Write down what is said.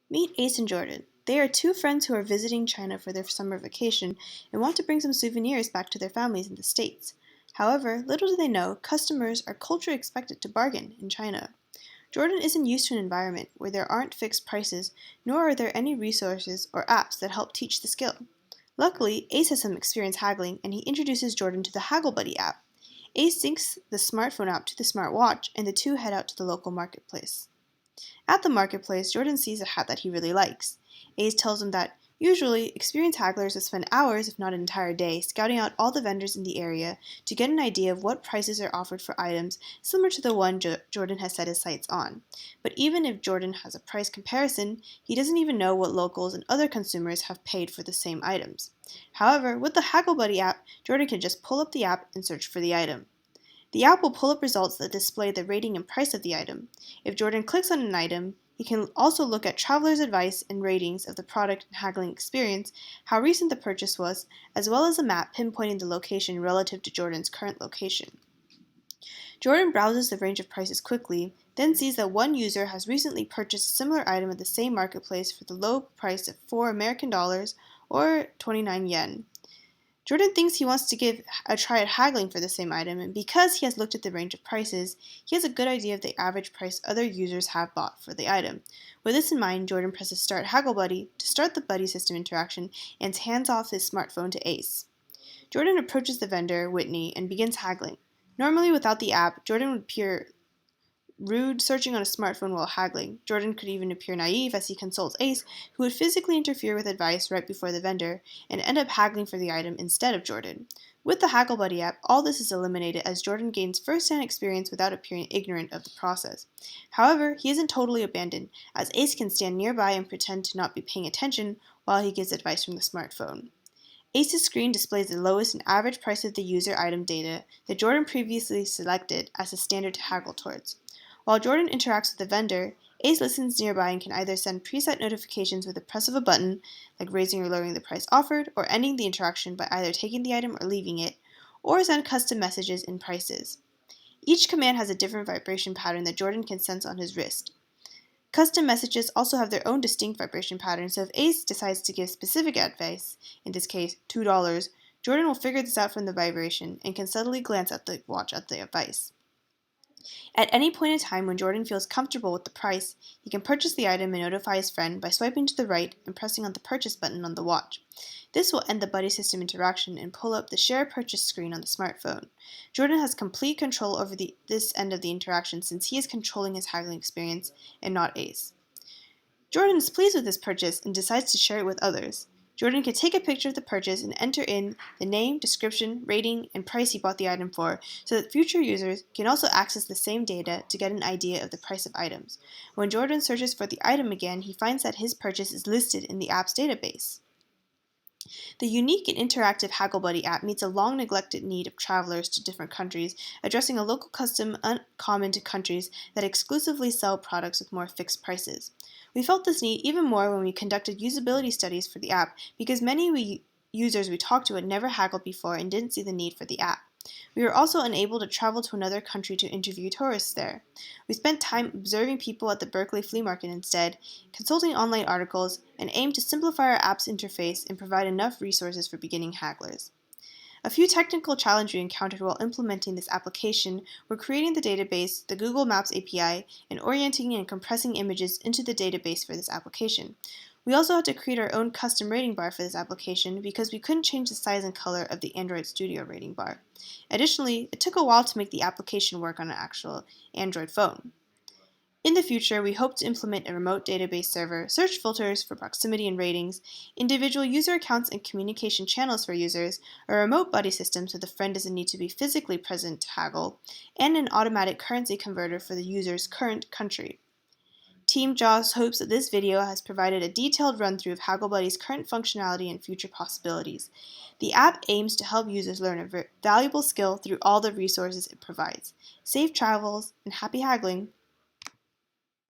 Meet Ace and Jordan. They are two friends who are visiting China for their summer vacation and want to bring some souvenirs back to their families in the States. However, little do they know, customers are culturally expected to bargain in China. Jordan isn't used to an environment where there aren't fixed prices, nor are there any resources or apps that help teach the skill. Luckily, Ace has some experience haggling, and he introduces Jordan to the Haggle Buddy app. Ace syncs the smartphone app to the smartwatch, and the two head out to the local marketplace. At the marketplace, Jordan sees a hat that he really likes. Ace tells him that usually experienced hagglers will spend hours, if not an entire day, scouting out all the vendors in the area to get an idea of what prices are offered for items similar to the one Jordan has set his sights on. But even if Jordan has a price comparison, he doesn't even know what locals and other consumers have paid for the same items. However, with the Haggle Buddy app, Jordan can just pull up the app and search for the item. The app will pull up results that display the rating and price of the item. If Jordan clicks on an item, he can also look at travelers' advice and ratings of the product and haggling experience, how recent the purchase was, as well as a map pinpointing the location relative to Jordan's current location. Jordan browses the range of prices quickly, then sees that one user has recently purchased a similar item at the same marketplace for the low price of $4 or 29 yen. Jordan thinks he wants to give a try at haggling for the same item, and because he has looked at the range of prices, he has a good idea of the average price other users have bought for the item. With this in mind, Jordan presses Start Haggle Buddy to start the buddy system interaction and hands off his smartphone to Ace. Jordan approaches the vendor, Whitney, and begins haggling. Normally, without the app, Jordan would appear rude searching on a smartphone while haggling. Jordan could even appear naive as he consults Ace, who would physically interfere with advice right before the vendor and end up haggling for the item instead of Jordan. With the Haggle Buddy app, all this is eliminated as Jordan gains first-hand experience without appearing ignorant of the process. However, he isn't totally abandoned, as Ace can stand nearby and pretend to not be paying attention while he gives advice from the smartphone. Ace's screen displays the lowest and average price of the user item data that Jordan previously selected as a standard to haggle towards. While Jordan interacts with the vendor, Ace listens nearby and can either send preset notifications with the press of a button, like raising or lowering the price offered, or ending the interaction by either taking the item or leaving it, or send custom messages in prices. Each command has a different vibration pattern that Jordan can sense on his wrist. Custom messages also have their own distinct vibration pattern, so if Ace decides to give specific advice, in this case $2, Jordan will figure this out from the vibration and can subtly glance at the watch at the advice. At any point in time when Jordan feels comfortable with the price, he can purchase the item and notify his friend by swiping to the right and pressing on the purchase button on the watch. This will end the buddy system interaction and pull up the share purchase screen on the smartphone. Jordan has complete control over this end of the interaction since he is controlling his haggling experience and not Ace. Jordan is pleased with this purchase and decides to share it with others. Jordan can take a picture of the purchase and enter in the name, description, rating, and price he bought the item for so that future users can also access the same data to get an idea of the price of items. When Jordan searches for the item again, he finds that his purchase is listed in the app's database. The unique and interactive Haggle Buddy app meets a long neglected need of travelers to different countries, addressing a local custom uncommon to countries that exclusively sell products with more fixed prices. We felt this need even more when we conducted usability studies for the app because many users we talked to had never haggled before and didn't see the need for the app. We were also unable to travel to another country to interview tourists there. We spent time observing people at the Berkeley Flea Market instead, consulting online articles, and aimed to simplify our app's interface and provide enough resources for beginning hagglers. A few technical challenges we encountered while implementing this application were creating the database, the Google Maps API, and orienting and compressing images into the database for this application. We also had to create our own custom rating bar for this application because we couldn't change the size and color of the Android Studio rating bar. Additionally, it took a while to make the application work on an actual Android phone. In the future, we hope to implement a remote database server, search filters for proximity and ratings, individual user accounts and communication channels for users, a remote buddy system so the friend doesn't need to be physically present to haggle, and an automatic currency converter for the user's current country. Team JAWS hopes that this video has provided a detailed run-through of Haggle Buddy's current functionality and future possibilities. The app aims to help users learn a valuable skill through all the resources it provides. Safe travels and happy haggling!